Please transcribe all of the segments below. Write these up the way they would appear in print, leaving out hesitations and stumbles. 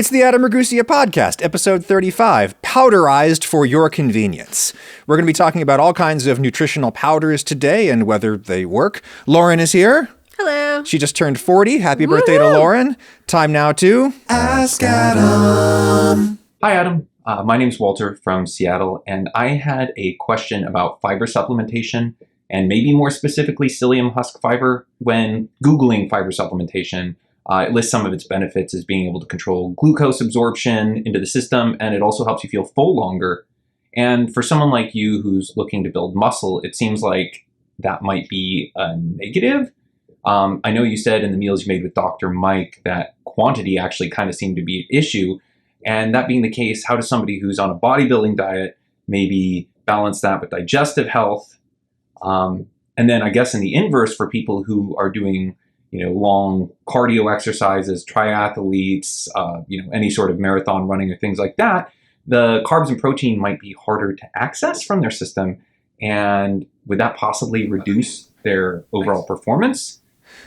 It's the Adam Ragusia Podcast, episode 35, Powderized for Your Convenience. We're going to be talking about all kinds of nutritional powders today and whether they work. Lauren is here. Hello. She just turned 40. Happy birthday to Lauren. Time now to Ask Adam. Hi, Adam. My name's Walter from Seattle, and I had a question about fiber supplementation, and maybe more specifically psyllium husk fiber. When Googling fiber supplementation, it lists some of its benefits as being able to control glucose absorption into the system, and it also helps you feel full longer. And for someone like you who's looking to build muscle, it seems like that might be a negative. I know you said in the meals you made with Dr. Mike that quantity actually kind of seemed to be an issue. And that being the case, how does somebody who's on a bodybuilding diet maybe balance that with digestive health? And then I guess in the inverse, for people who are doing long cardio exercises, triathletes, any sort of marathon running or things like that, the carbs and protein might be harder to access from their system. And would that possibly reduce their overall performance?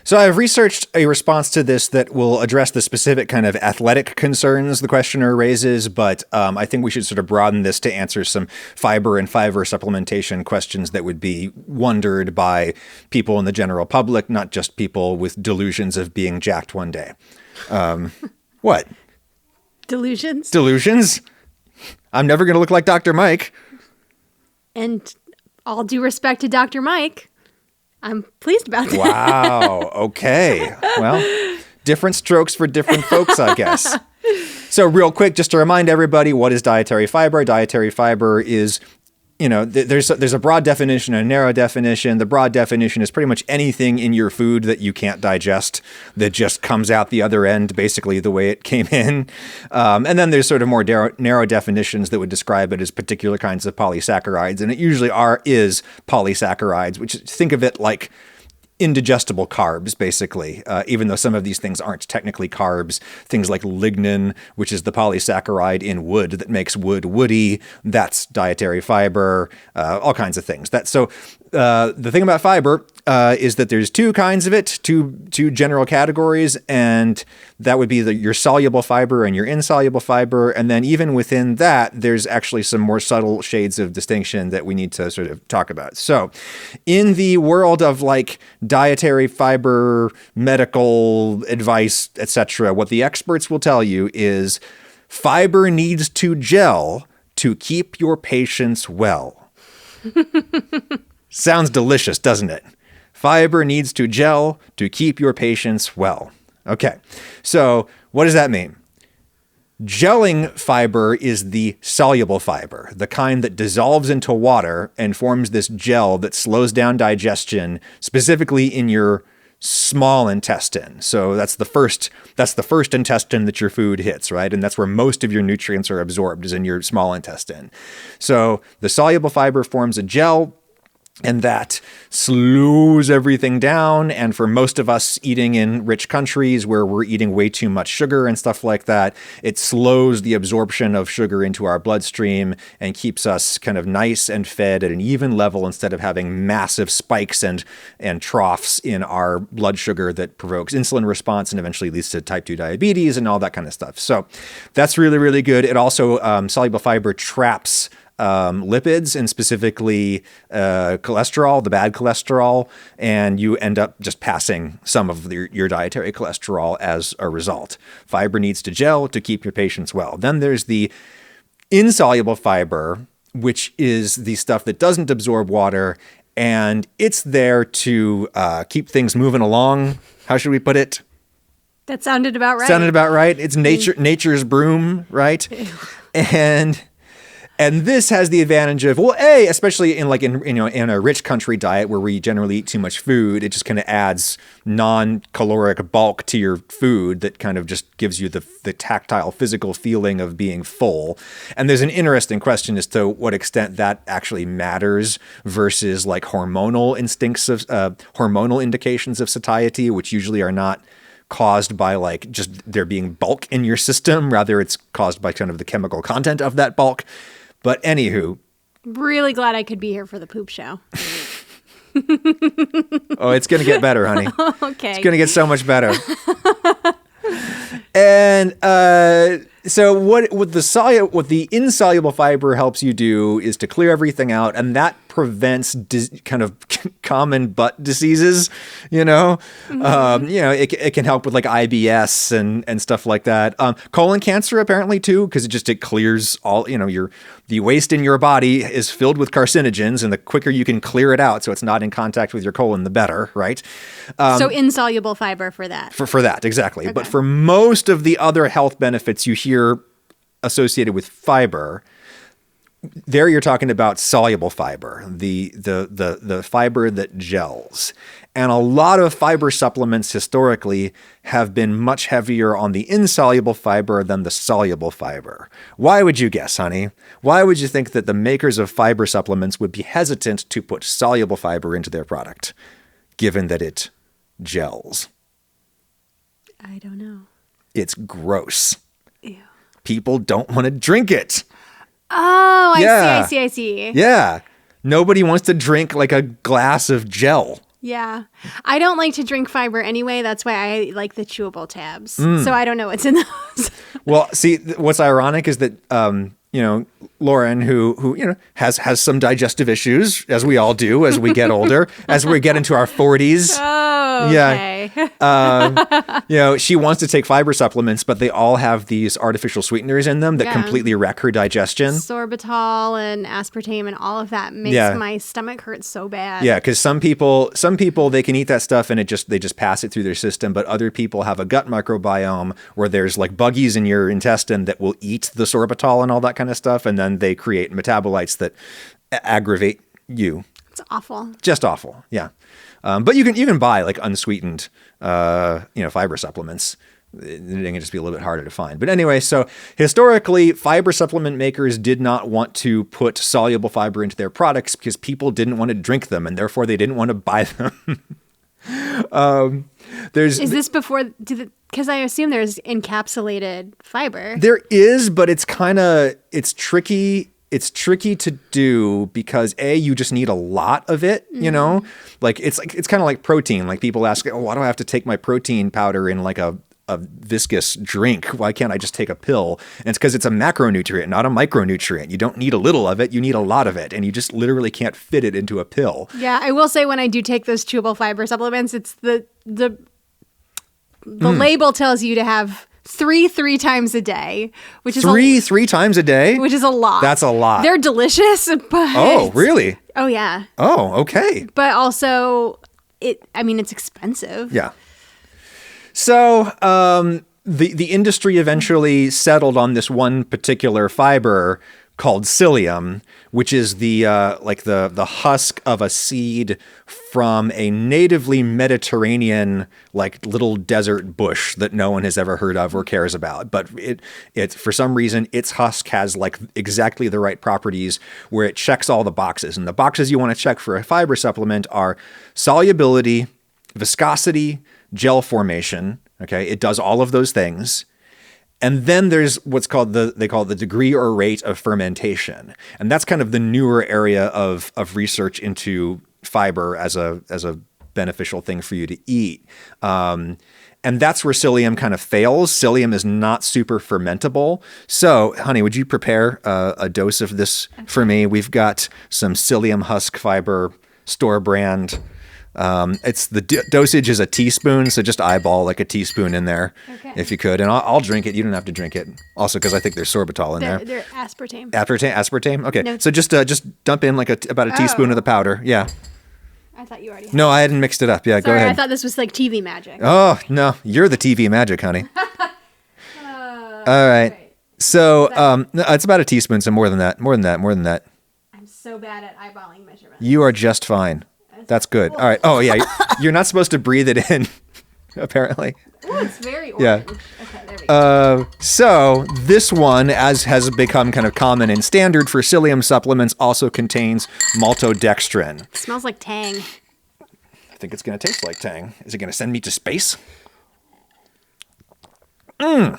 So I've researched a response to this that will address the specific kind of athletic concerns the questioner raises, but I think we should sort of broaden this to answer some fiber and fiber supplementation questions that would be wondered by people in the general public, not just people with delusions of being jacked one day. What? Delusions? Delusions? I'm never going to look like Dr. Mike. And all due respect to Dr. Mike, I'm pleased about that. Wow. Okay. Well, different strokes for different folks, I guess. So real quick, just to remind everybody, what is dietary fiber? Dietary fiber is, there's a broad definition and a narrow definition. The broad definition is pretty much anything in your food that you can't digest that just comes out the other end, basically the way it came in. And then there's sort of more narrow definitions that would describe it as particular kinds of polysaccharides. And it usually is polysaccharides, which think of it like indigestible carbs, basically, even though some of these things aren't technically carbs. Things like lignin, which is the polysaccharide in wood that makes wood woody, that's dietary fiber, all kinds of things. The thing about fiber is that there's two kinds of it, two general categories, and that would be your soluble fiber and your insoluble fiber. And then even within that, there's actually some more subtle shades of distinction that we need to sort of talk about. So in the world of like dietary fiber, medical advice, etc., what the experts will tell you is fiber needs to gel to keep your patients well. Sounds delicious, doesn't it? Fiber needs to gel to keep your patients well. Okay, so what does that mean? Gelling fiber is the soluble fiber, the kind that dissolves into water and forms this gel that slows down digestion, specifically in your small intestine. So that's the first intestine that your food hits, right? And that's where most of your nutrients are absorbed, is in your small intestine. So the soluble fiber forms a gel, and that slows everything down. And for most of us eating in rich countries where we're eating way too much sugar and stuff like that, it slows the absorption of sugar into our bloodstream and keeps us kind of nice and fed at an even level instead of having massive spikes and troughs in our blood sugar that provokes insulin response and eventually leads to type 2 diabetes and all that kind of stuff. So that's really, really good. It also, soluble fiber traps lipids, and specifically cholesterol, the bad cholesterol, and you end up just passing some of your dietary cholesterol as a result. Fiber needs to gel to keep your patients well. Then there's the insoluble fiber, which is the stuff that doesn't absorb water, and it's there to keep things moving along. How should we put it? That sounded about right. It's nature's broom, right? And this has the advantage of, especially in a rich country diet where we generally eat too much food, it just kind of adds non-caloric bulk to your food that kind of just gives you the tactile, physical feeling of being full. And there's an interesting question as to what extent that actually matters versus like hormonal indications of satiety, which usually are not caused by like just there being bulk in your system. Rather, it's caused by kind of the chemical content of that bulk. But anywho. Really glad I could be here for the poop show. Oh, it's going to get better, honey. Okay. It's going to get so much better. And so what the insoluble fiber helps you do is to clear everything out, and that prevents kind of common butt diseases. It can help with like IBS and stuff like that. Colon cancer apparently too, because it clears all. The waste in your body is filled with carcinogens, and the quicker you can clear it out, so it's not in contact with your colon, the better, right? So insoluble fiber for that. For that, exactly. Okay. But for most of the other health benefits you hear associated with fiber, there you're talking about soluble fiber, the fiber that gels. And a lot of fiber supplements historically have been much heavier on the insoluble fiber than the soluble fiber. Why would you guess, honey? Why would you think that the makers of fiber supplements would be hesitant to put soluble fiber into their product, given that it gels? I don't know. It's gross. Ew. People don't want to drink it. Oh, Yeah. I see. Yeah. Nobody wants to drink like a glass of gel. Yeah. I don't like to drink fiber anyway. That's why I like the chewable tabs. So I don't know what's in those. Well, see, what's ironic is that, Lauren, who has some digestive issues, as we all do as we get older, as we get into our 40s. Oh, okay. She wants to take fiber supplements, but they all have these artificial sweeteners in them that completely wreck her digestion. Sorbitol and aspartame and all of that makes my stomach hurt so bad. Yeah, because some people they can eat that stuff and they just pass it through their system, but other people have a gut microbiome where there's like buggies in your intestine that will eat the sorbitol and all that kind of stuff, and then they create metabolites that aggravate you. It's awful. Just awful, yeah. But you can buy like unsweetened fiber supplements. They can just be a little bit harder to find. But anyway, so historically, fiber supplement makers did not want to put soluble fiber into their products because people didn't want to drink them, and therefore they didn't want to buy them. Is this before? Because I assume there's encapsulated fiber. There is, but it's tricky. It's tricky to do because you just need a lot of it, like it's kind of like protein. Like people ask, oh, why do I have to take my protein powder in like a viscous drink? Why can't I just take a pill? And it's because it's a macronutrient, not a micronutrient. You don't need a little of it. You need a lot of it. And you just literally can't fit it into a pill. Yeah. I will say when I do take those chewable fiber supplements, it's the label tells you to have three times a day, which is three times a day, which is a lot. That's a lot. They're delicious, but oh, really? Oh, yeah. Oh, okay. But also, it's expensive. Yeah. So the industry eventually settled on this one particular fiber called psyllium, which is the husk of a seed from a natively Mediterranean like little desert bush that no one has ever heard of or cares about. But it for some reason its husk has like exactly the right properties where it checks all the boxes. And the boxes you want to check for a fiber supplement are solubility, viscosity, gel formation. Okay, it does all of those things. And then there's what's called they call it the degree or rate of fermentation. And that's kind of the newer area of research into fiber as a beneficial thing for you to eat. And that's where psyllium kind of fails. Psyllium is not super fermentable. So, honey, would you prepare a dose of this for me? We've got some psyllium husk fiber store brand. It's the dosage is a teaspoon, so just eyeball like a teaspoon in there, if you could, and I'll drink it. You don't have to drink it. Also, because I think there's sorbitol in there. They're aspartame. Aspartame. Okay, No. so just dump in like about a teaspoon of the powder. Yeah. I thought you already had No, I hadn't mixed it up. Yeah, Sorry, go ahead. I thought this was like TV magic. Oh no, you're the TV magic, honey. All right. So no, it's about a teaspoon. So more than that. I'm so bad at eyeballing measurements. You are just fine. That's good. All right. Oh, yeah. You're not supposed to breathe it in, apparently. Oh, it's very orange. Yeah. Okay, there we go. So this one, as has become kind of common and standard for psyllium supplements, also contains maltodextrin. It smells like Tang. I think it's going to taste like Tang. Is it going to send me to space? Oh,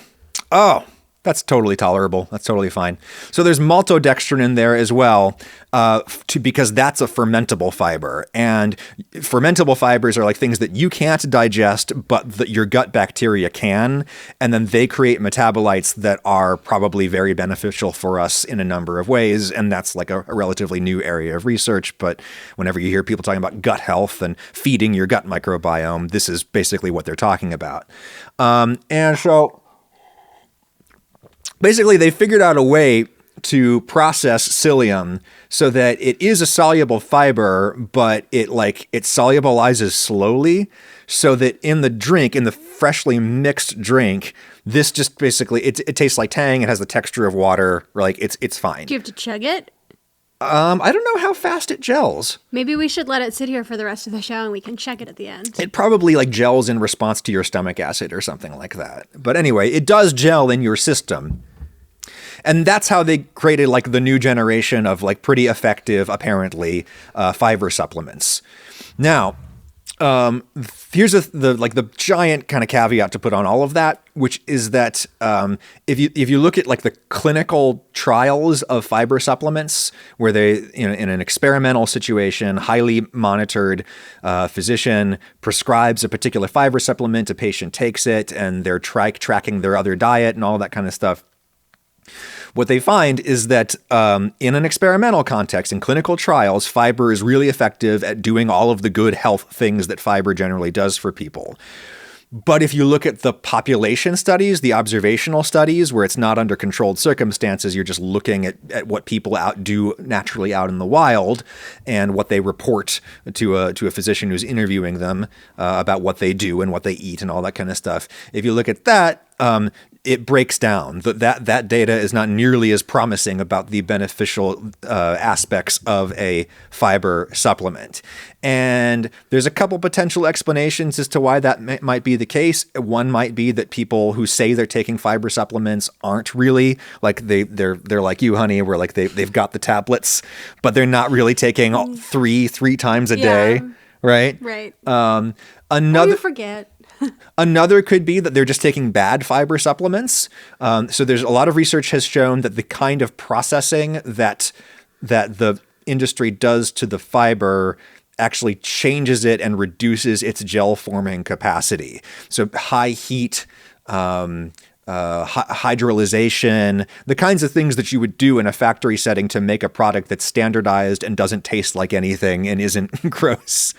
That's totally tolerable. That's totally fine. So there's maltodextrin in there as well, because that's a fermentable fiber. And fermentable fibers are like things that you can't digest, but that your gut bacteria can. And then they create metabolites that are probably very beneficial for us in a number of ways. And that's like a relatively new area of research. But whenever you hear people talking about gut health and feeding your gut microbiome, this is basically what they're talking about. And so basically, they figured out a way to process psyllium so that it is a soluble fiber, but it solubilizes slowly, so that in the freshly mixed drink, this just basically it tastes like Tang. It has the texture of water. Like it's fine. Do you have to chug it? I don't know how fast it gels. Maybe we should let it sit here for the rest of the show and we can check it at the end. It probably like gels in response to your stomach acid or something like that. But anyway, it does gel in your system. And that's how they created like the new generation of like pretty effective, apparently, fiber supplements. Now, here's the giant kind of caveat to put on all of that, which is that if you look at like the clinical trials of fiber supplements, where they in an experimental situation, highly monitored, physician prescribes a particular fiber supplement, a patient takes it, and they're tracking their other diet and all that kind of stuff. What they find is that in an experimental context, in clinical trials, fiber is really effective at doing all of the good health things that fiber generally does for people. But if you look at the population studies, the observational studies, where it's not under controlled circumstances, you're just looking at what people do naturally out in the wild and what they report to a physician who's interviewing them about what they do and what they eat and all that kind of stuff. If you look at that, it breaks down. That data is not nearly as promising about the beneficial aspects of a fiber supplement. And there's a couple potential explanations as to why that might be the case. One might be that people who say they're taking fiber supplements aren't really, like they're like you, honey, where like they've got the tablets, but they're not really taking three times a day, right? Right. Another you forget. Another could be that they're just taking bad fiber supplements. So there's a lot of research has shown that the kind of processing that the industry does to the fiber actually changes it and reduces its gel forming capacity. So high heat, hydrolyzation, the kinds of things that you would do in a factory setting to make a product that's standardized and doesn't taste like anything and isn't gross,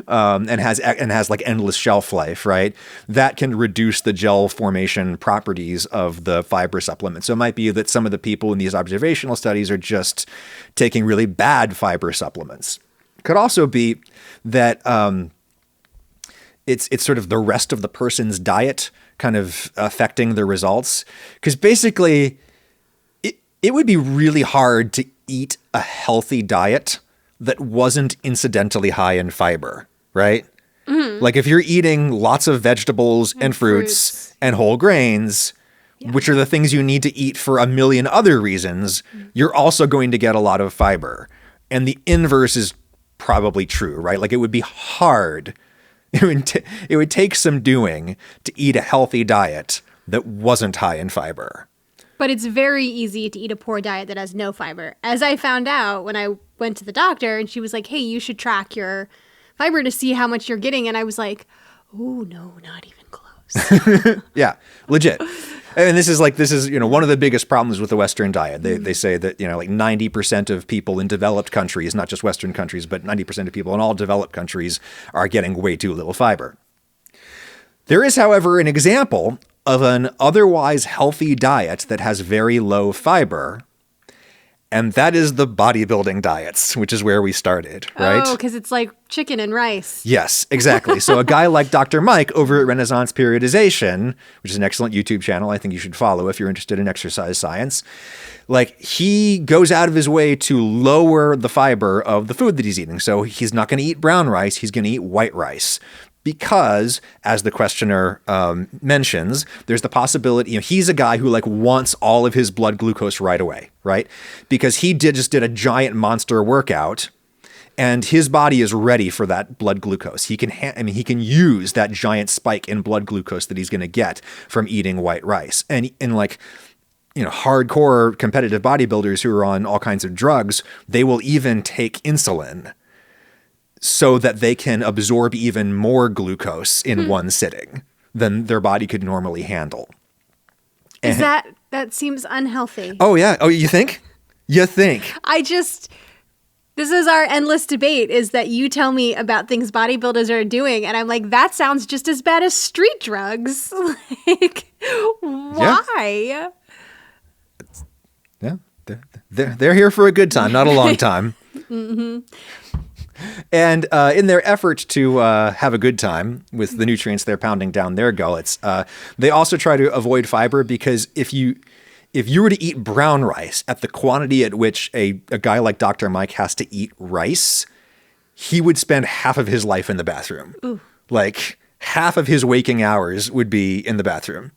and has like endless shelf life, right? That can reduce the gel formation properties of the fiber supplement. So it might be that some of the people in these observational studies are just taking really bad fiber supplements. Could also be that it's sort of the rest of the person's diet kind of affecting the results. Because basically, it would be really hard to eat a healthy diet that wasn't incidentally high in fiber, right? Mm-hmm. Like if you're eating lots of vegetables and fruits and whole grains, which are the things you need to eat for a million other reasons, you're also going to get a lot of fiber. And the inverse is probably true, right? Like it would be hard. It would take some doing to eat a healthy diet that wasn't high in fiber. But it's very easy to eat a poor diet that has no fiber. As I found out when I went to the doctor and she was like, hey, you should track your fiber to see how much you're getting. And I was like, oh, no, not even close. Yeah, legit. And this is one of the biggest problems with the Western diet. They say that, like 90% of people in developed countries, not just Western countries, but 90% of people in all developed countries are getting way too little fiber. There is, however, an example of an otherwise healthy diet that has very low fiber, and that is the bodybuilding diets, which is where we started, right? Oh, because it's like chicken and rice. Yes, exactly. So a guy like Dr. Mike over at Renaissance Periodization, which is an excellent YouTube channel I think you should follow if you're interested in exercise science, like he goes out of his way to lower the fiber of the food that he's eating. So he's not going to eat brown rice, he's going to eat white rice. Because, as the questioner mentions, there's the possibility, he's a guy who like wants all of his blood glucose right away, right? Because he just did a giant monster workout, and his body is ready for that blood glucose. He can use that giant spike in blood glucose that he's going to get from eating white rice, and like hardcore competitive bodybuilders who are on all kinds of drugs, they will even take insulin so that they can absorb even more glucose in one sitting than their body could normally handle. Is that seems unhealthy. Oh, yeah. Oh, you think? You think? This is our endless debate, is that you tell me about things bodybuilders are doing, and I'm like, that sounds just as bad as street drugs. Like, why? Yeah. They're here for a good time, not a long time. And in their effort to have a good time with the nutrients they're pounding down their gullets, they also try to avoid fiber, because if you were to eat brown rice at the quantity at which a guy like Dr. Mike has to eat rice, he would spend half of his life in the bathroom. Ooh. Like half of his waking hours would be in the bathroom.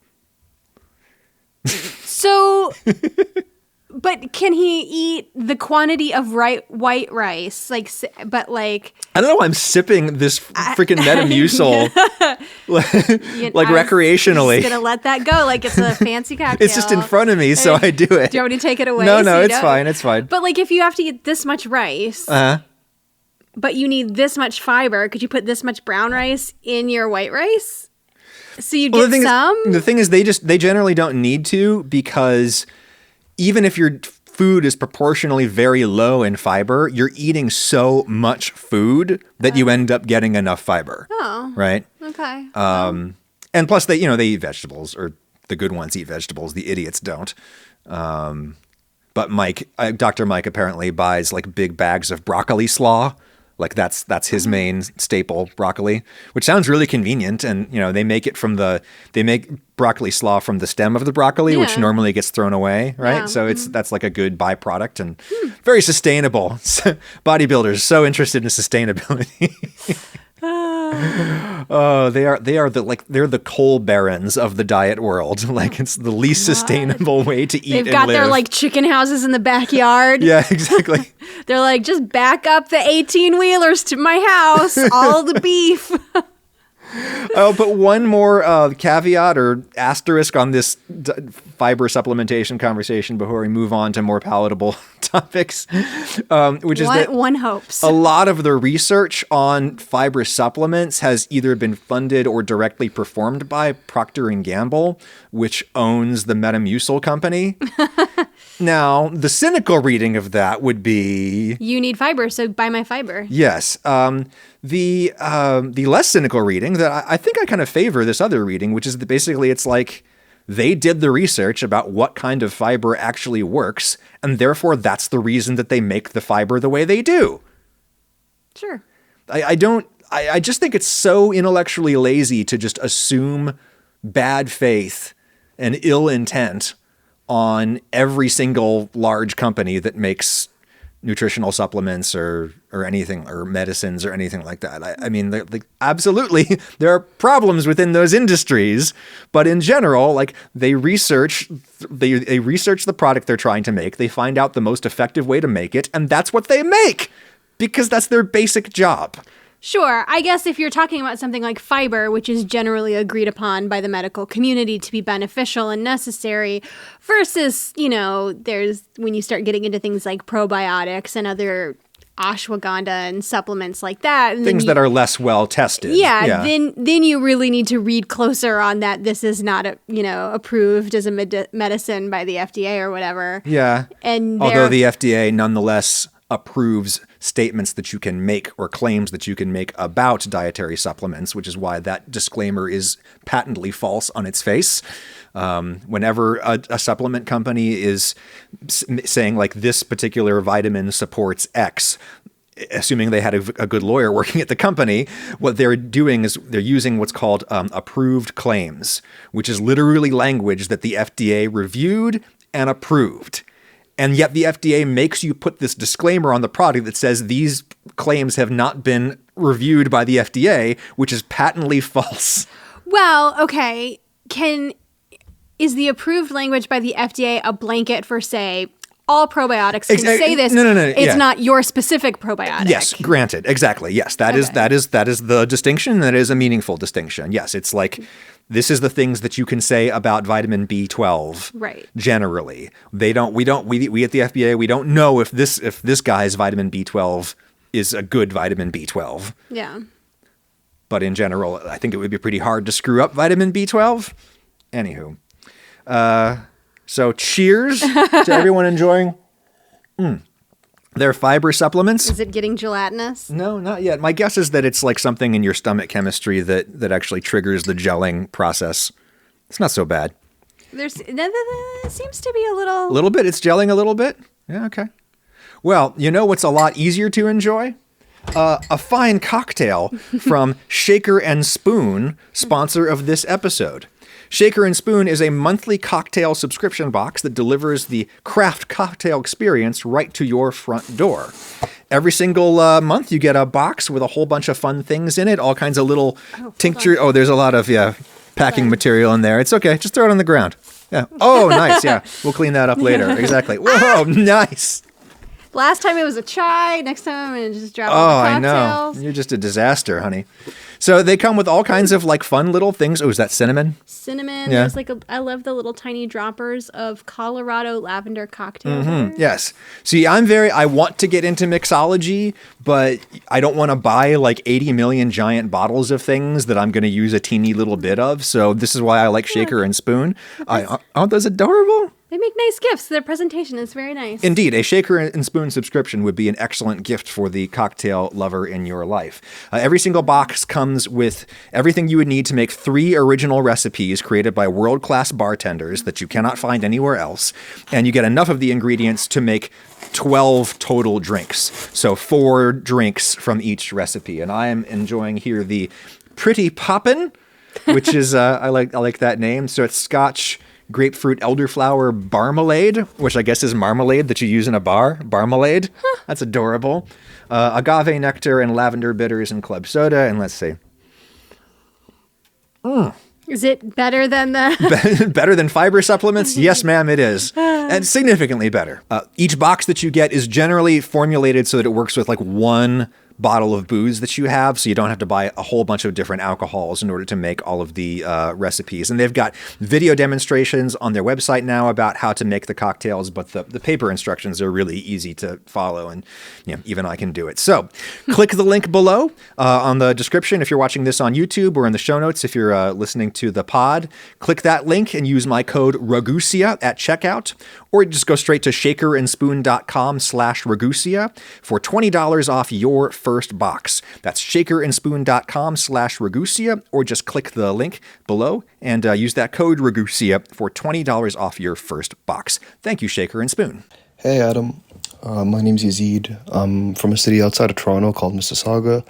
So... But can he eat the quantity of white rice? I don't know. I'm sipping this freaking Metamucil, recreationally. I'm just gonna let that go like it's a fancy cocktail. It's just in front of me, so I do it. Do you want me to take it away? No, it's fine. It's fine. But if you have to eat this much rice, but you need this much fiber, could you put this much brown rice in your white rice? So you get some? The thing is, they generally don't need to, because even if your food is proportionally very low in fiber, you're eating so much food that you end up getting enough fiber. Oh. Right? Okay. And plus they eat vegetables, or the good ones eat vegetables. The idiots don't. But Dr. Mike apparently buys big bags of broccoli slaw. That's his main staple, broccoli, which sounds really convenient. And, they make broccoli slaw from the stem of the broccoli, which normally gets thrown away. Right. Yeah. So that's a good byproduct and very sustainable. Bodybuilders so interested in sustainability. Oh, they're the coal barons of the diet world. It's the least sustainable way to eat and live. They've got their chicken houses in the backyard. Yeah, exactly. They're just back up the 18-wheelers to my house, all the beef. I'll put one more caveat or asterisk on this fiber supplementation conversation before we move on to more palatable topics, which is that one hopes a lot of the research on fiber supplements has either been funded or directly performed by Procter & Gamble, which owns the Metamucil company. Now, the cynical reading of that would be... You need fiber, so buy my fiber. Yes. The less cynical reading that I think I kind of favor this other reading, which is that basically it's they did the research about what kind of fiber actually works, and therefore that's the reason that they make the fiber the way they do. Sure. I just think it's so intellectually lazy to just assume bad faith and ill intent on every single large company that makes nutritional supplements or anything, or medicines or anything like that. I mean, absolutely, there are problems within those industries, but in general, they research the product they're trying to make. They find out the most effective way to make it, and that's what they make, because that's their basic job. Sure. I guess if you're talking about something like fiber, which is generally agreed upon by the medical community to be beneficial and necessary, versus, there's when you start getting into things like probiotics and other ashwagandha and supplements like that. And things that are less well tested. Yeah. Then you really need to read closer on that this is not, approved as a medicine by the FDA or whatever. Yeah. And although the FDA nonetheless approves statements that you can make or claims that you can make about dietary supplements, which is why that disclaimer is patently false on its face. Whenever a supplement company is saying this particular vitamin supports X, assuming they had a good lawyer working at the company, what they're doing is they're using what's called approved claims, which is literally language that the FDA reviewed and approved. And yet the FDA makes you put this disclaimer on the product that says these claims have not been reviewed by the FDA, which is patently false. Well, okay. Is the approved language by the FDA a blanket for, say, all probiotics can say this. No. It's yeah. not your specific probiotic. Yes, granted. Exactly. Yes, that is the distinction. That is a meaningful distinction. Yes, it's like this is the things that you can say about vitamin B12. Right. Generally, we at the FBA, we don't know if this guy's vitamin B12 is a good vitamin B12. Yeah. But in general, I think it would be pretty hard to screw up vitamin B12. Anywho. So cheers to everyone enjoying their fiber supplements. Is it getting gelatinous? No, not yet. My guess is that it's like something in your stomach chemistry that actually triggers the gelling process. It's not so bad. There seems to be a little... A little bit? It's gelling a little bit? Yeah, okay. Well, you know what's a lot easier to enjoy? A fine cocktail from Shaker and Spoon, sponsor of this episode. Shaker and Spoon is a monthly cocktail subscription box that delivers the craft cocktail experience right to your front door. Every single month, you get a box with a whole bunch of fun things in it, all kinds of little tincture. Oh, there's a lot of packing material in there. It's okay. Just throw it on the ground. Yeah. Oh, nice. Yeah. We'll clean that up later. Exactly. Whoa, nice. Last time it was a chai. Next time I'm going to just drop all the I cocktails. know. You're just a disaster, honey. So they come with all kinds of like fun little things. Oh, is that cinnamon? Cinnamon. Yeah. There's I love the little tiny droppers of Colorado lavender cocktails. Yes. See, I want to get into mixology, but I don't want to buy like 80 million giant bottles of things that I'm going to use a teeny little bit of. So this is why I like Shaker and Spoon. Aren't those adorable? They make nice gifts. Their presentation is very nice. Indeed, a Shaker and Spoon subscription would be an excellent gift for the cocktail lover in your life. Every single box comes with everything you would need to make 3 original recipes created by world-class bartenders that you cannot find anywhere else, and you get enough of the ingredients to make 12 total drinks. So 4 drinks from each recipe, and I am enjoying here the Pretty Poppin', which is I like that name. So it's Scotch grapefruit elderflower barmalade, which I guess is marmalade that you use in a bar. Barmalade. That's adorable. Agave nectar and lavender bitters and club soda. And let's see. Is it better than the... Better than fiber supplements? Yes, ma'am, it is. And significantly better. Each box that you get is generally formulated so that it works with like one bottle of booze that you have, so you don't have to buy a whole bunch of different alcohols in order to make all of the recipes. And they've got video demonstrations on their website now about how to make the cocktails, but the paper instructions are really easy to follow, and even I can do it. So click the link below on the description if you're watching this on YouTube, or in the show notes if you're listening to the pod. Click that link and use my code Ragusia at checkout, or just go straight to shakerandspoon.com/Ragusia for $20 off your first box. That's shakerandspoon.com/Ragusia, or just click the link below and use that code Ragusia for $20 off your first box. Thank you, Shaker and Spoon. Hey, Adam. My name's Yazid. I'm from a city outside of Toronto called Mississauga.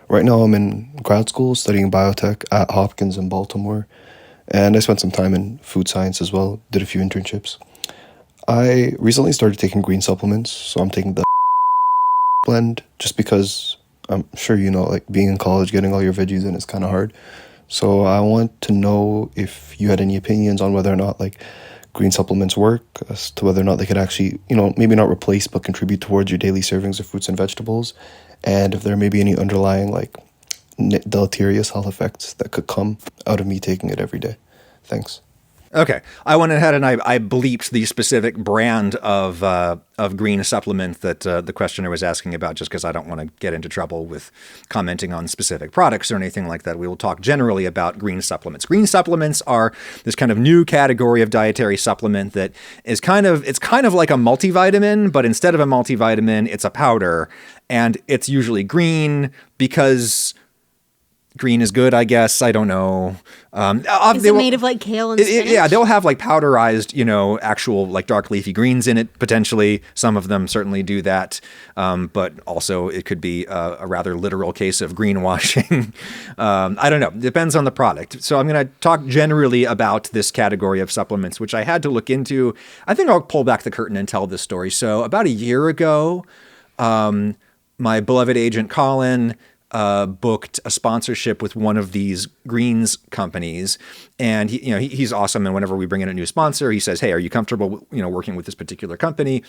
Right now I'm in grad school studying biotech at Hopkins in Baltimore, and I spent some time in food science as well, did a few internships. I recently started taking green supplements, so I'm taking the blend just because I'm sure you know, like being in college, getting all your veggies in is kind of hard. So I want to know if you had any opinions on whether or not like green supplements work, as to whether or not they could actually, maybe not replace but contribute towards your daily servings of fruits and vegetables, and if there may be any underlying like deleterious health effects that could come out of me taking it every day. Thanks. Okay, I went ahead and I bleeped the specific brand of green supplement that the questioner was asking about, just because I don't want to get into trouble with commenting on specific products or anything like that. We will talk generally about green supplements. Green supplements are this kind of new category of dietary supplement that is kind of like a multivitamin, but instead of a multivitamin, it's a powder, and it's usually green because green is good, I guess. I don't know. Is it made of like kale and spinach? Yeah, they'll have like powderized, actual like dark leafy greens in it, potentially. Some of them certainly do that. But also it could be a rather literal case of greenwashing. I don't know. It depends on the product. So I'm going to talk generally about this category of supplements, which I had to look into. I think I'll pull back the curtain and tell this story. So about a year ago, my beloved agent Colin booked a sponsorship with one of these greens companies, and he's awesome. And whenever we bring in a new sponsor, he says, "Hey, are you comfortable, working with this particular company?"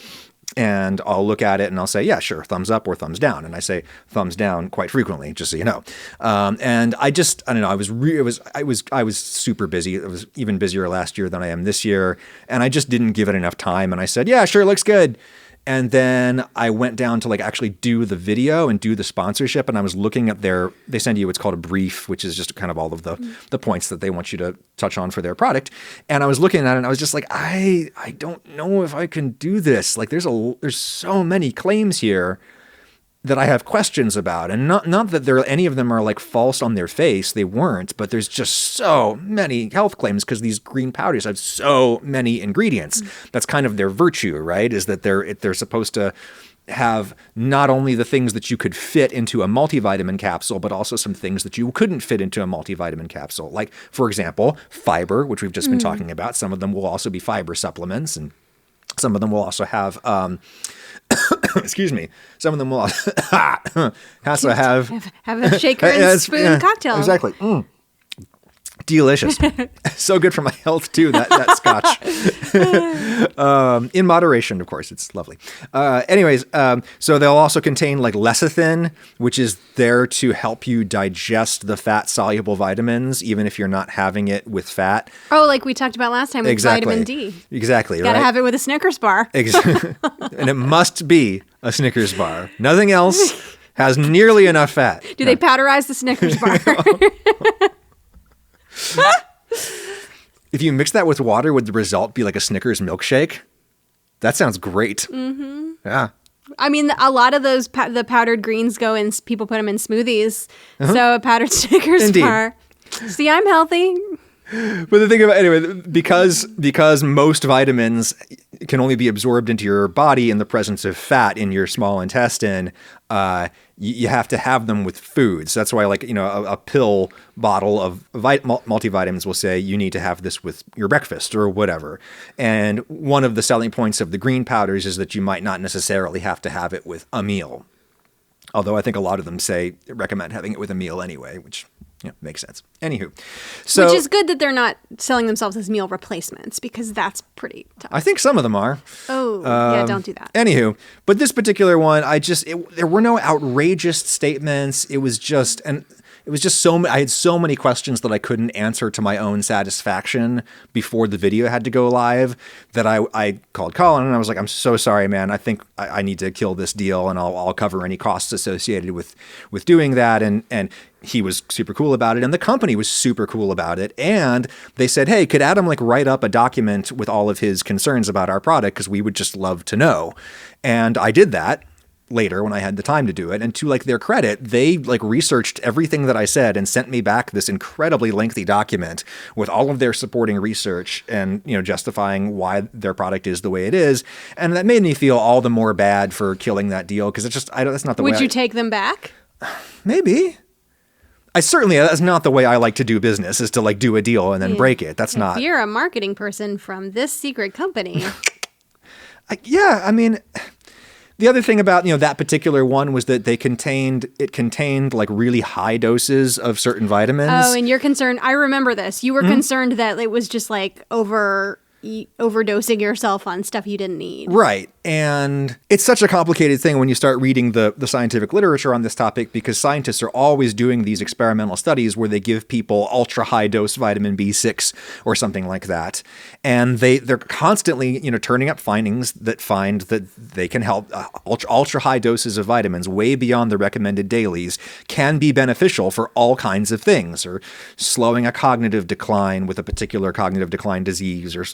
And I'll look at it and I'll say, "Yeah, sure, thumbs up or thumbs down." And I say thumbs down quite frequently, just so you know. And I don't know. I was super busy. It was even busier last year than I am this year, and I just didn't give it enough time. And I said, "Yeah, sure, looks good." And then I went down to actually do the video and do the sponsorship. And I was looking at they send you what's called a brief, which is just kind of all of the points that they want you to touch on for their product. And I was looking at it and I was just like, I don't know if I can do this. There's so many claims here that I have questions about. And not that any of them are false on their face. They weren't, but there's just so many health claims because these green powders have so many ingredients. That's kind of their virtue, right? Is that they're supposed to have not only the things that you could fit into a multivitamin capsule, but also some things that you couldn't fit into a multivitamin capsule. Like, for example, fiber, which we've just been talking about. Some of them will also be fiber supplements, and some of them will also have excuse me. Some of them will also have a shaker and spoon cocktail. Exactly. Delicious. So good for my health too, that scotch. In moderation, of course. It's lovely. Anyways, so they'll also contain lecithin, which is there to help you digest the fat-soluble vitamins, even if you're not having it with fat. Oh, like we talked about last time with vitamin D. Exactly. Gotta have it with a Snickers bar. And it must be a Snickers bar. Nothing else has nearly enough fat. Do they powderize the Snickers bar? If you mix that with water, would the result be like a Snickers milkshake? That sounds great. Mm-hmm. Yeah. I mean, a lot of those the powdered greens go in. People put them in smoothies. So a powdered Snickers bar. See, I'm healthy. But the thing about because most vitamins can only be absorbed into your body in the presence of fat in your small intestine, you have to have them with food. So that's why, a pill bottle of multivitamins will say you need to have this with your breakfast or whatever. And one of the selling points of the green powders is that you might not necessarily have to have it with a meal. Although I think a lot of them recommend having it with a meal anyway, which makes sense. Anywho, which is good that they're not selling themselves as meal replacements, because that's pretty tough. I think some of them are. Oh, yeah, don't do that. Anywho, but this particular one, there were no outrageous statements. It was just I had so many questions that I couldn't answer to my own satisfaction before the video had to go live that I called Colin and I was like, "I'm so sorry, man. I think I need to kill this deal, and I'll cover any costs associated with doing that." And he was super cool about it, and the company was super cool about it. And they said, "Hey, could Adam write up a document with all of his concerns about our product, because we would just love to know." And I did that later when I had the time to do it. And to their credit, they researched everything that I said and sent me back this incredibly lengthy document with all of their supporting research and, justifying why their product is the way it is. And that made me feel all the more bad for killing that deal, because it's just, that's not the way. Would you take them back? Maybe. That's not the way I like to do business, is to do a deal and then break it. That's not. If you're a marketing person from this secret company. The other thing about, that particular one was that it contained really high doses of certain vitamins. Oh, and you're concerned. I remember this. You were concerned that it was just overdosing yourself on stuff you didn't need. Right. And it's such a complicated thing when you start reading the scientific literature on this topic, because scientists are always doing these experimental studies where they give people ultra high dose vitamin B6 or something like that. And they're constantly, turning up findings that find that they can help ultra high doses of vitamins way beyond the recommended dailies can be beneficial for all kinds of things, or slowing a cognitive decline with a particular cognitive decline disease, or,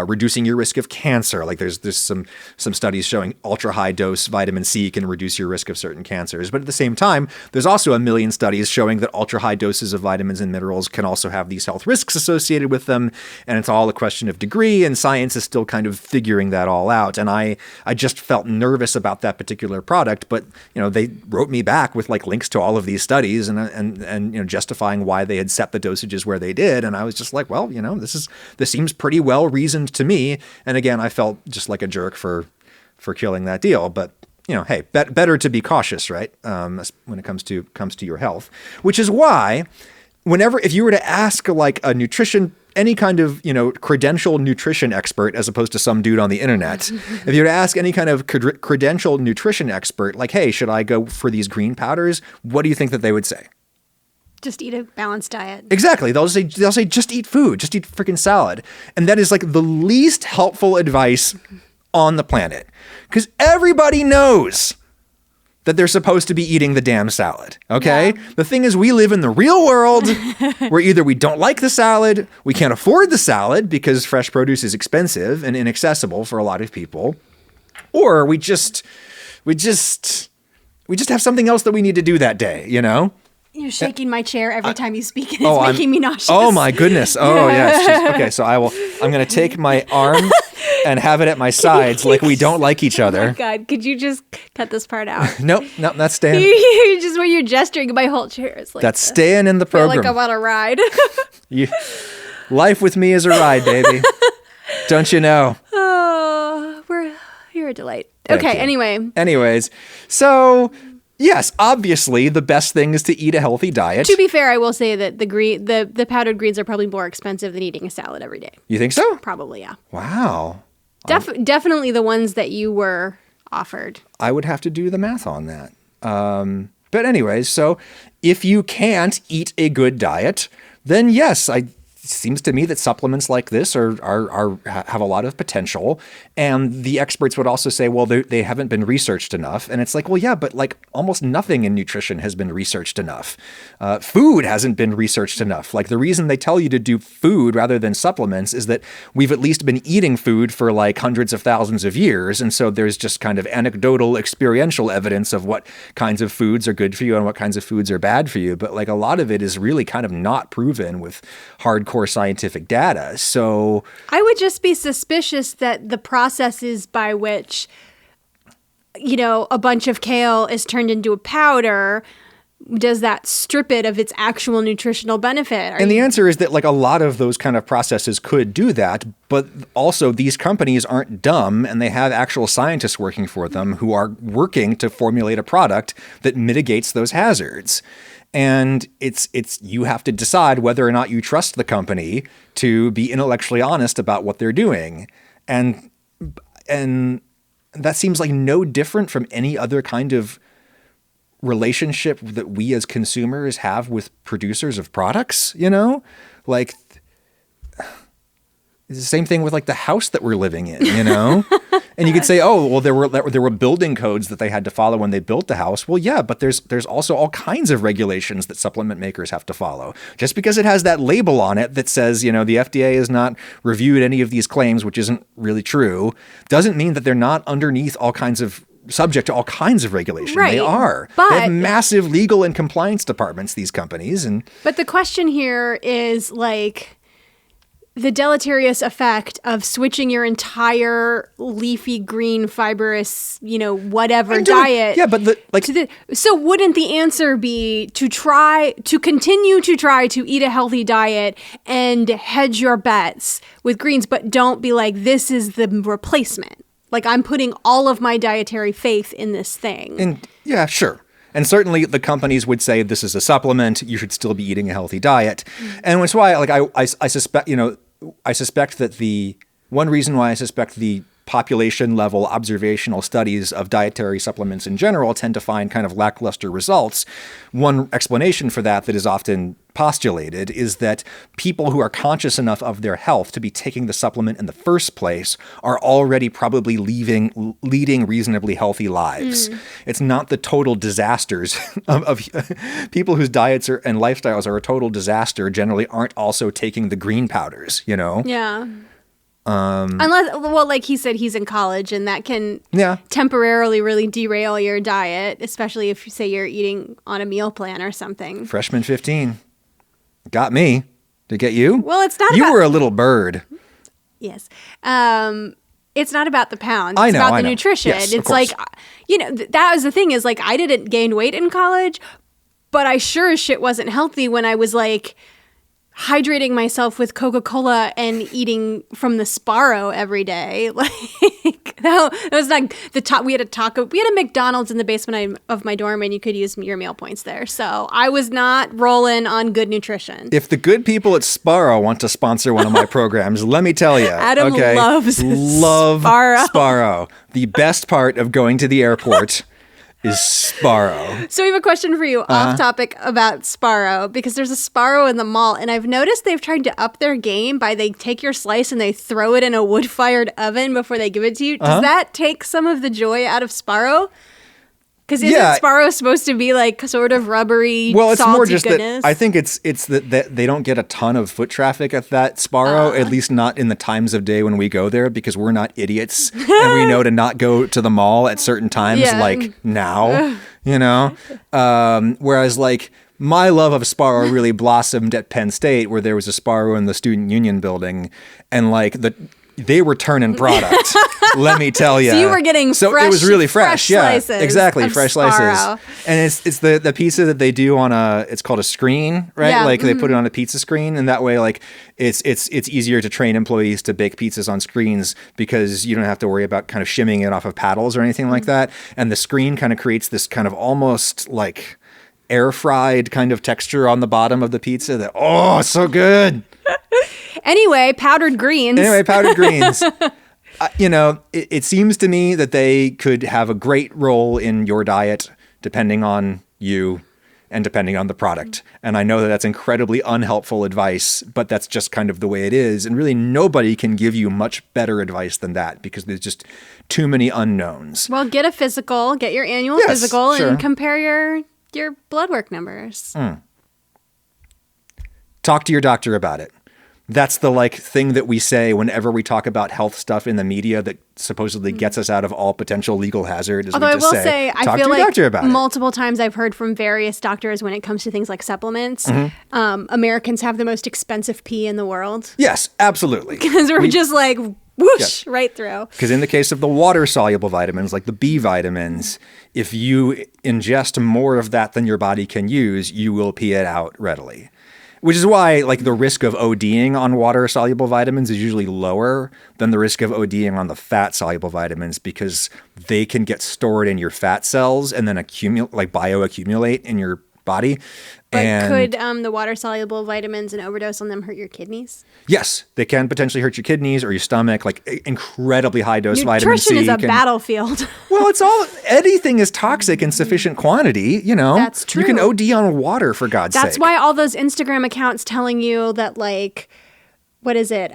reducing your risk of cancer. There's some studies showing ultra high dose vitamin C can reduce your risk of certain cancers. But at the same time, there's also a million studies showing that ultra high doses of vitamins and minerals can also have these health risks associated with them. And it's all a question of degree, and science is still kind of figuring that all out. And I just felt nervous about that particular product, but they wrote me back with links to all of these studies and justifying why they had set the dosages where they did. And I was just like, well, this seems pretty well reasoned to me. And again, I felt just like a jerk for killing that deal. But hey, better to be cautious, right? When it comes to your health, which is why if you were to ask like a nutrition, any kind of, credentialed nutrition expert, as opposed to some dude on the internet, if you were to ask any kind of credentialed nutrition expert, like, hey, should I go for these green powders? What do you think that they would say? Just eat a balanced diet. Exactly. They'll say just eat food, just eat freaking salad. And that is like the least helpful advice on the planet, because everybody knows that they're supposed to be eating the damn salad. Okay. Yeah. The thing is, we live in the real world where either we don't like the salad, we can't afford the salad because fresh produce is expensive and inaccessible for a lot of people, or we just have something else that we need to do that day, You're shaking my chair every time you speak, and it's making me nauseous. Oh my goodness! Oh yes. Okay, so I'm going to take my arm and have it at my sides, like we don't like each other. Oh my God, could you just cut this part out? Nope, that's staying. Just when you're gesturing, my whole chair is like that's staying in the program. I feel like I'm on a ride. Life with me is a ride, baby. Don't you know? Oh, you're a delight. Okay. Anyways, so. Yes, obviously, the best thing is to eat a healthy diet. To be fair, I will say that the powdered greens are probably more expensive than eating a salad every day. You think so? Probably, yeah. Wow. Definitely the ones that you were offered. I would have to do the math on that. But anyways, so if you can't eat a good diet, then yes, it seems to me that supplements like this have a lot of potential. And the experts would also say, well, they haven't been researched enough. And it's like, well, yeah, but like almost nothing in nutrition has been researched enough. Food hasn't been researched enough. Like the reason they tell you to do food rather than supplements is that we've at least been eating food for like hundreds of thousands of years. And so there's just kind of anecdotal experiential evidence of what kinds of foods are good for you and what kinds of foods are bad for you. But like a lot of it is really kind of not proven with hardcore scientific data. So I would just be suspicious that the processes by which, a bunch of kale is turned into a powder, does that strip it of its actual nutritional benefit? The answer is that like a lot of those kind of processes could do that, but also these companies aren't dumb and they have actual scientists working for them who are working to formulate a product that mitigates those hazards. And it's you have to decide whether or not you trust the company to be intellectually honest about what they're doing. And that seems like no different from any other kind of relationship that we as consumers have with producers of products, Like it's the same thing with like the house that we're living in, And you could say, oh, well, there were building codes that they had to follow when they built the house. Well, yeah, but there's also all kinds of regulations that supplement makers have to follow. Just because it has that label on it that says, the FDA has not reviewed any of these claims, which isn't really true, doesn't mean that they're not subject to all kinds of regulation. Right. They are. But they have massive legal and compliance departments, these companies. But the question here is like the deleterious effect of switching your entire leafy green fibrous, whatever diet. Yeah, but so wouldn't the answer be to continue to try to eat a healthy diet and hedge your bets with greens, but don't be like, this is the replacement. Like I'm putting all of my dietary faith in this thing. And yeah, sure. And certainly the companies would say this is a supplement. You should still be eating a healthy diet. Mm-hmm. And that's why I suspect, I suspect that the one reason why I suspect the population level observational studies of dietary supplements in general tend to find kind of lackluster results. One explanation for that is often postulated is that people who are conscious enough of their health to be taking the supplement in the first place are already probably leading reasonably healthy lives. It's not the total disasters of people whose diets and lifestyles are a total disaster generally aren't also taking the green powders, Yeah. Unless, like he said, he's in college and that can temporarily really derail your diet, especially if you say you're eating on a meal plan or something. Freshman 15. Got me. Did it get you? Well, it's not You were a little bird. Yes. It's not about the pounds. It's about the nutrition. Yes, it's like, that was the thing is like, I didn't gain weight in college, but I sure as shit wasn't healthy when I was like, hydrating myself with Coca-Cola and eating from the Sparrow every day. Like No, it was like the top. We had a McDonald's in the basement of my dorm, and you could use your meal points there. So I was not rolling on good nutrition. If the good people at Sparrow want to sponsor one of my programs, let me tell you. Adam loves Sparrow. The best part of going to the airport is Sparrow. So we have a question for you off topic about Sparrow, because there's a Sparrow in the mall, and I've noticed they've tried to up their game by they take your slice and they throw it in a wood-fired oven before they give it to you. Does that take some of the joy out of Sparrow? Because isn't Sparrow supposed to be like sort of rubbery, well, it's salty more just goodness? that I think it's that they don't get a ton of foot traffic at that Sparrow, at least not in the times of day when we go there, because we're not idiots and we know to not go to the mall at certain times, like now, you know? Whereas like my love of Sparrow really blossomed at Penn State, where there was a Sparrow in the Student Union building, and like they were turning product. Let me tell you. So you were getting it was really fresh. Slices exactly, fresh Sparrow. slices. And it's the pizza that they do on it's called a screen, right? Yeah, like they put it on a pizza screen, and that way like it's easier to train employees to bake pizzas on screens, because you don't have to worry about kind of shimming it off of paddles or anything like that. And the screen kind of creates this kind of almost like air fried kind of texture on the bottom of the pizza that, it's so good. Anyway, powdered greens. It seems to me that they could have a great role in your diet, depending on you and depending on the product. And I know that that's incredibly unhelpful advice, but that's just kind of the way it is. And really nobody can give you much better advice than that, because there's just too many unknowns. Well, get a physical, get your annual physical, and compare your blood work numbers. Talk to your doctor about it. That's the thing that we say whenever we talk about health stuff in the media that supposedly gets us out of all potential legal hazard. Although I will say, I feel like about multiple times I've heard from various doctors when it comes to things like supplements, Americans have the most expensive pee in the world. Yes, absolutely. Because we're just like whoosh right through. Because in the case of the water-soluble vitamins, like the B vitamins, if you ingest more of that than your body can use, you will pee it out readily. Which is why, the risk of ODing on water-soluble vitamins is usually lower than the risk of ODing on the fat-soluble vitamins, because they can get stored in your fat cells and then bioaccumulate in your body. But could the water-soluble vitamins, an overdose on them, hurt your kidneys? Yes, they can potentially hurt your kidneys or your stomach. Incredibly high-dose vitamin C. Nutrition is a battlefield. Well, anything is toxic in sufficient quantity, That's true. You can OD on water, for God's sake. That's why all those Instagram accounts telling you that, what is it?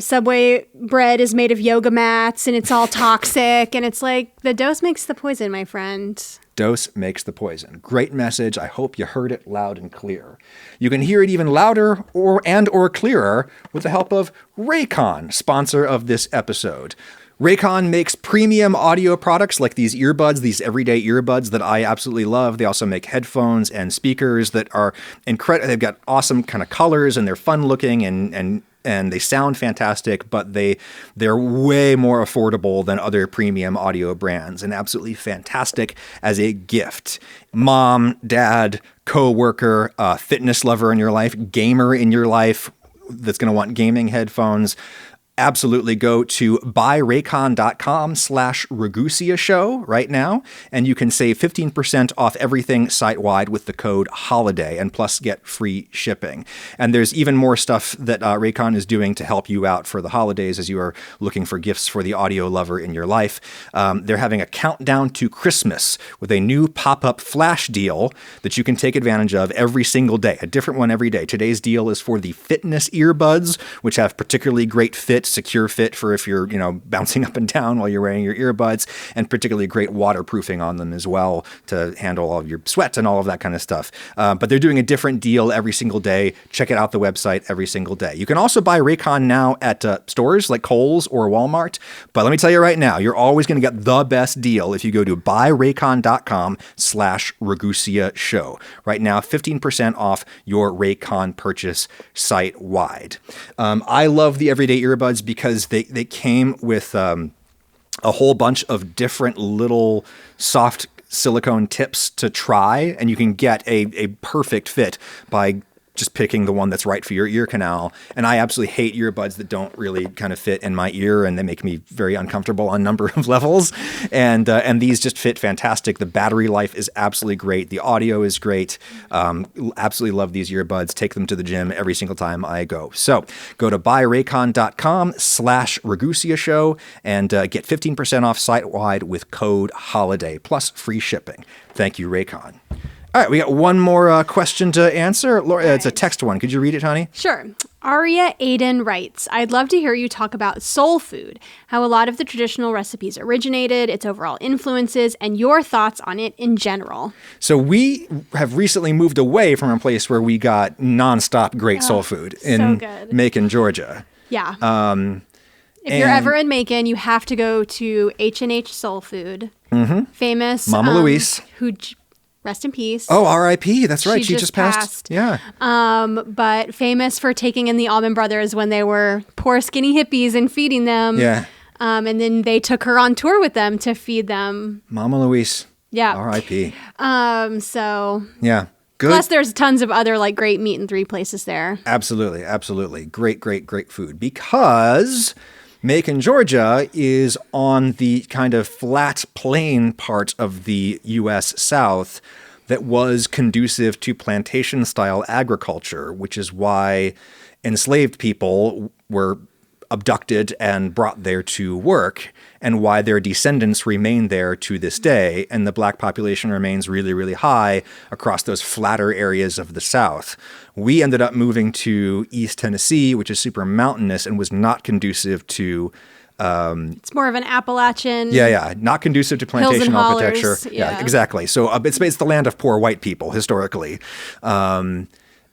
Subway bread is made of yoga mats and it's all toxic. And it's the dose makes the poison, my friend. Dose makes the poison. Great message. I hope you heard it loud and clear. You can hear it even louder or clearer with the help of Raycon, sponsor of this episode. Raycon makes premium audio products like these earbuds, these everyday earbuds that I absolutely love. They also make headphones and speakers that are incredible. They've got awesome kind of colors, and they're fun looking and they sound fantastic, but they're way more affordable than other premium audio brands, and absolutely fantastic as a gift. Mom, dad, co-worker, fitness lover in your life, gamer in your life that's going to want gaming headphones. Absolutely go to buyraycon.com/Ragusia show right now, and you can save 15% off everything site-wide with the code HOLIDAY, and plus get free shipping. And there's even more stuff that Raycon is doing to help you out for the holidays as you are looking for gifts for the audio lover in your life. They're having a countdown to Christmas with a new pop-up flash deal that you can take advantage of every single day, a different one every day. Today's deal is for the fitness earbuds, which have particularly great fit, secure fit for if you're, bouncing up and down while you're wearing your earbuds, and particularly great waterproofing on them as well to handle all of your sweat and all of that kind of stuff. But they're doing a different deal every single day. Check it out, the website, every single day. You can also buy Raycon now at stores like Kohl's or Walmart. But let me tell you right now, you're always going to get the best deal if you go to buyraycon.com/Ragusia show. Right now, 15% off your Raycon purchase site-wide. I love the everyday earbuds because they came with a whole bunch of different little soft silicone tips to try, and you can get a perfect fit by just picking the one that's right for your ear canal. And I absolutely hate earbuds that don't really kind of fit in my ear, and they make me very uncomfortable on a number of levels. And these just fit fantastic. The battery life is absolutely great. The audio is great. Absolutely love these earbuds. Take them to the gym every single time I go. So go to buyraycon.com/Ragusia Show and get 15% off site-wide with code HOLIDAY plus free shipping. Thank you, Raycon. All right, we got one more question to answer. Laura, it's a text one. Could you read it, honey? Sure. Aria Aiden writes, I'd love to hear you talk about soul food, how a lot of the traditional recipes originated, its overall influences, and your thoughts on it in general. So we have recently moved away from a place where we got nonstop great soul food in Macon, Georgia. Yeah. If you're ever in Macon, you have to go to H&H Soul Food. Famous. Mama Louise. Who... Rest in peace. Oh, R.I.P. That's right. She just passed. Yeah. But famous for taking in the Allman Brothers when they were poor, skinny hippies and feeding them. Yeah. And then they took her on tour with them to feed them. Mama Louise. Yeah. R.I.P. So. Yeah. Good. Plus, there's tons of other like great meat and 3 places there. Absolutely. Absolutely. Great, great, great food. Because Macon, Georgia is on the kind of flat plain part of the U.S. South that was conducive to plantation-style agriculture, which is why enslaved people were abducted and brought there to work, and why their descendants remain there to this day, and the black population remains really, really high across those flatter areas of the South. We ended up moving to East Tennessee, which is super mountainous and was not conducive to... it's more of an Appalachian... Yeah, not conducive to plantation architecture. Yeah, exactly. So it's the land of poor white people, historically.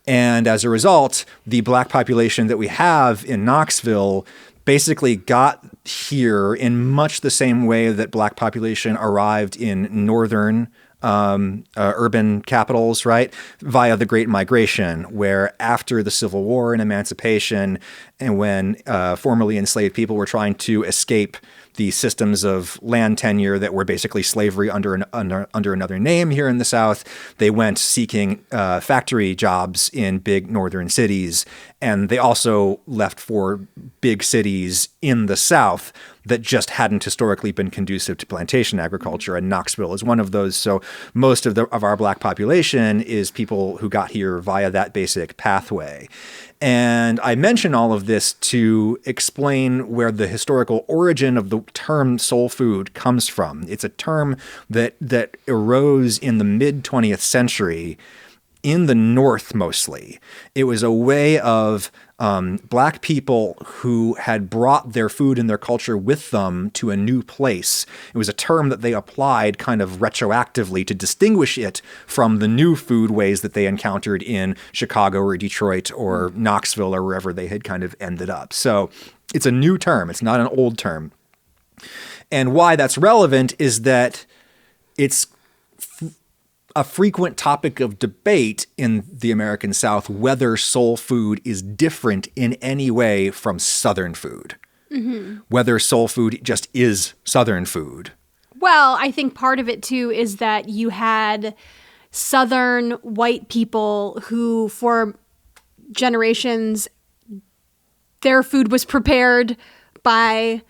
And as a result, the black population that we have in Knoxville basically got here in much the same way that black population arrived in northern urban capitals, right? Via the Great Migration, where after the Civil War and Emancipation, and when formerly enslaved people were trying to escape the systems of land tenure that were basically slavery under another name here in the South, they went seeking factory jobs in big northern cities. And they also left for big cities in the South that just hadn't historically been conducive to plantation agriculture. And Knoxville is one of those. So most of our black population is people who got here via that basic pathway. And I mention all of this to explain where the historical origin of the term soul food comes from. It's a term that arose in the mid-20th century in the North mostly. It was a way of black people who had brought their food and their culture with them to a new place. It was a term that they applied kind of retroactively to distinguish it from the new food ways that they encountered in Chicago or Detroit or Knoxville or wherever they had kind of ended up. So it's a new term. It's not an old term. And why that's relevant is that it's a frequent topic of debate in the American South whether soul food is different in any way from Southern food. Whether soul food just is Southern food. Well, I think part of it too is that you had Southern white people who for generations their food was prepared by,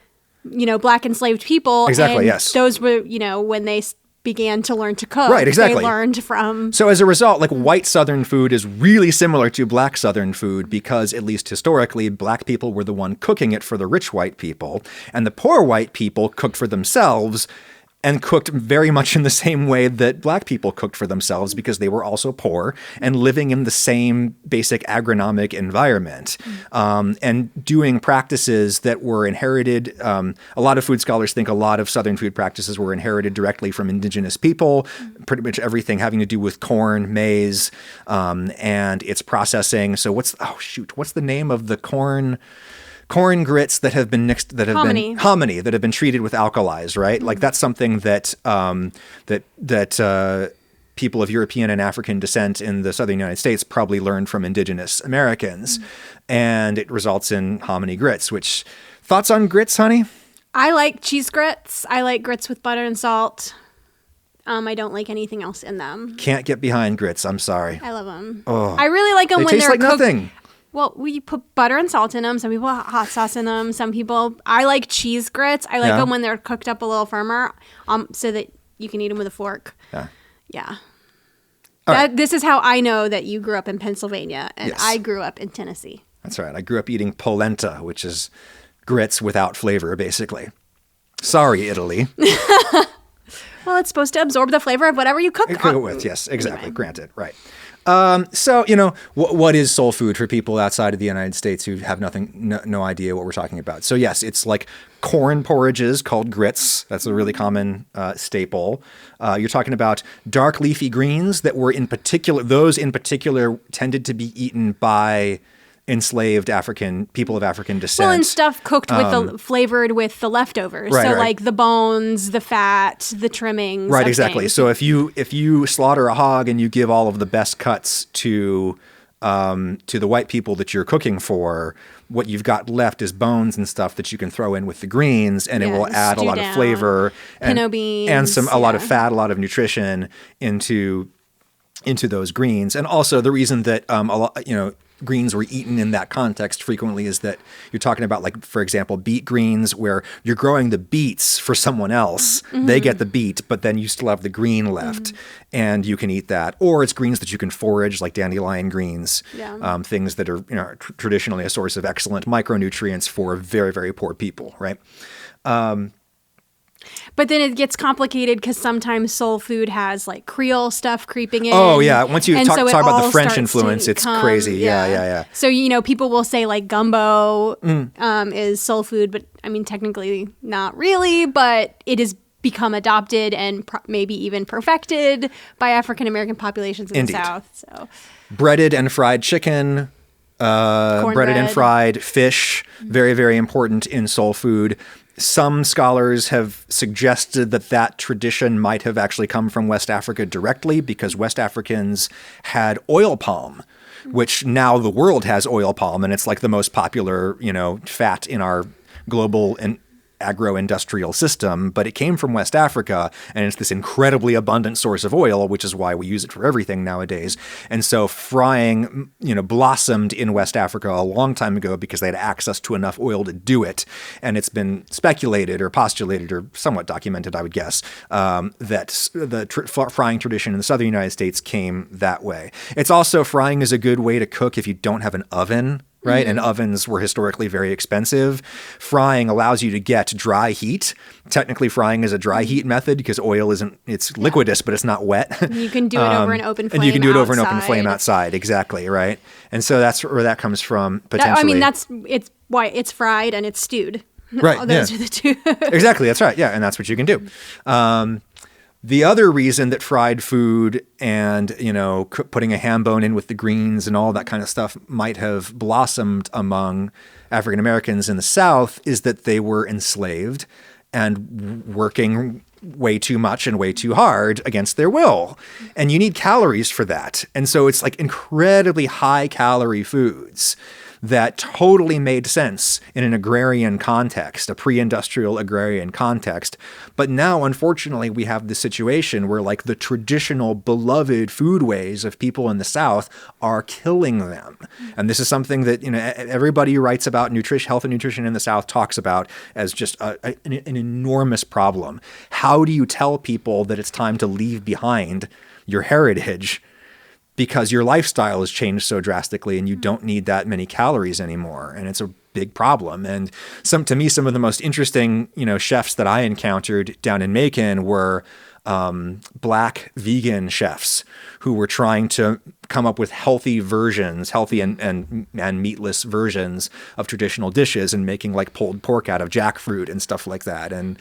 black enslaved people. Exactly, and yes. Those were, when they began to learn to cook. Right, exactly. They learned from... So as a result, like white Southern food is really similar to black Southern food because at least historically, black people were the one cooking it for the rich white people. And the poor white people cooked for themselves and cooked very much in the same way that black people cooked for themselves because they were also poor and living in the same basic agronomic environment and doing practices that were inherited. A lot of food scholars think a lot of Southern food practices were inherited directly from indigenous people, pretty much everything having to do with corn, maize, and its processing. So what's the name of the corn grits that have been mixed, that have hominy. Been hominy, that have been treated with alkalis, right? Like that's something that people of European and African descent in the Southern United States probably learned from indigenous Americans, and it results in hominy grits. Which thoughts on grits, honey? I like cheese grits. I like grits with butter and salt. I don't like anything else in them. Can't get behind grits. I'm sorry. I love them. Oh. I really like them They when taste they're like cooked. nothing. Well, we put butter and salt in them. Some people put hot sauce in them. Some people, I like cheese grits. I like Yeah. them when they're cooked up a little firmer, so that you can eat them with a fork. Yeah. Yeah. All right. This is how I know that you grew up in Pennsylvania and Yes. I grew up in Tennessee. That's right. I grew up eating polenta, which is grits without flavor, basically. Sorry, Italy. Well, it's supposed to absorb the flavor of whatever you cook Cook it with, yes, exactly. Granted, right. So, what is soul food for people outside of the United States who have no idea what we're talking about? So, yes, it's like corn porridges called grits. That's a really common staple. You're talking about dark leafy greens that were those in particular tended to be eaten by enslaved people of African descent. Well, and stuff cooked with flavored with the leftovers. Right, so right. like the bones, the fat, the trimmings. Right, of exactly. things. So if you slaughter a hog and you give all of the best cuts to the white people that you're cooking for, what you've got left is bones and stuff that you can throw in with the greens, and it will add a stew lot of down, flavor and pinot beans, a lot of yeah. fat, a lot of nutrition into those greens. And also the reason that greens were eaten in that context frequently is that you're talking about, like, for example, beet greens, where you're growing the beets for someone else. Mm-hmm. They get the beet, but then you still have the green left, and you can eat that. Or it's greens that you can forage, like dandelion greens, things that are traditionally a source of excellent micronutrients for very, very poor people, right? But then it gets complicated because sometimes soul food has like Creole stuff creeping in. Oh, yeah. Once you And talk so it about the all French starts influence, to it's come- crazy. Yeah. So, people will say like gumbo is soul food, but I mean, technically not really, but it has become adopted and maybe even perfected by African American populations in Indeed. the South. So Breaded and fried chicken, breaded and Cornbread. fried fish, very, very important in soul food. Some scholars have suggested that tradition might have actually come from West Africa directly, because West Africans had oil palm, which now the world has oil palm, and it's like the most popular, fat in our global and agro-industrial system, but it came from West Africa, and it's this incredibly abundant source of oil, which is why we use it for everything nowadays. And so frying, blossomed in West Africa a long time ago because they had access to enough oil to do it. And it's been speculated or postulated or somewhat documented, I would guess, that the frying tradition in the southern United States came that way. It's also, frying is a good way to cook if you don't have an oven. Right? And ovens were historically very expensive. Frying allows you to get dry heat. Technically, frying is a dry heat method because oil it's liquidous, but it's not wet. you can do it over an open flame. And you can do it over an open outside. flame outside. Exactly. Right. And so that's where that comes from, potentially. It's why it's fried and it's stewed. Right, Those yeah. are the two. Exactly. That's right. Yeah. And that's what you can do. The other reason that fried food and, putting a ham bone in with the greens and all that kind of stuff might have blossomed among African Americans in the South is that they were enslaved and working way too much and way too hard against their will. And you need calories for that. And so it's like incredibly high calorie foods that totally made sense in an agrarian context, a pre-industrial agrarian context. But now, unfortunately, we have the situation where, like, the traditional beloved foodways of people in the South are killing them. And this is something that, everybody who writes about health and nutrition in the South talks about as just an enormous problem. How do you tell people that it's time to leave behind your heritage because your lifestyle has changed so drastically and you don't need that many calories anymore? And it's a big problem. And to me, some of the most interesting, chefs that I encountered down in Macon were Black vegan chefs who were trying to come up with healthy and meatless versions of traditional dishes and making like pulled pork out of jackfruit and stuff like that. And,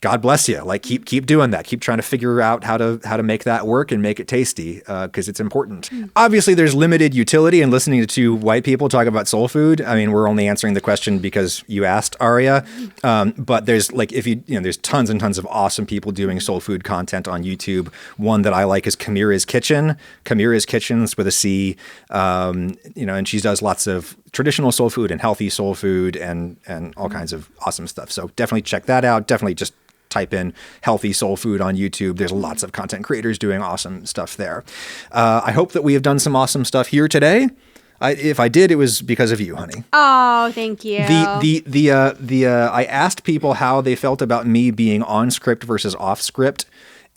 God bless you. Like, keep doing that. Keep trying to figure out how to make that work and make it tasty, because it's important. Obviously, there's limited utility in listening to two white people talk about soul food. I mean, we're only answering the question because you asked, Aria. But there's there's tons and tons of awesome people doing soul food content on YouTube. One that I like is Kamira's Kitchen. Kamira's Kitchen's with a C. And she does lots of traditional soul food and healthy soul food and all kinds of awesome stuff. So definitely check that out. Definitely just type in healthy soul food on YouTube. There's lots of content creators doing awesome stuff there. I hope that we have done some awesome stuff here today. If I did, it was because of you, honey. Oh, thank you. I asked people how they felt about me being on script versus off script,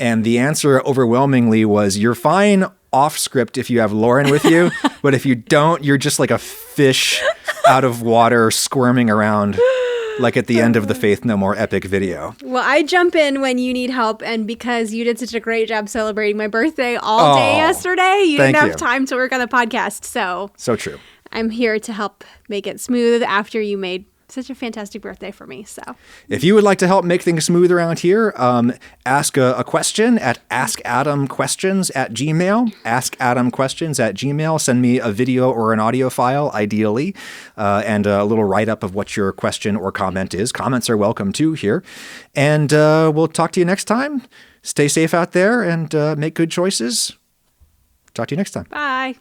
and the answer overwhelmingly was, you're fine off script if you have Lauren with you, but if you don't, you're just like a fish out of water squirming around like at the end of the Faith No More epic video. Well, I jump in when you need help, and because you did such a great job celebrating my birthday all day yesterday, you didn't have time to work on the podcast. So true. I'm here to help make it smooth after you made such a fantastic birthday for me. So if you would like to help make things smooth around here, ask a question at askadamquestions@gmail. Askadamquestions@gmail. Send me a video or an audio file, ideally, and a little write-up of what your question or comment is. Comments are welcome too here. And we'll talk to you next time. Stay safe out there and make good choices. Talk to you next time. bye.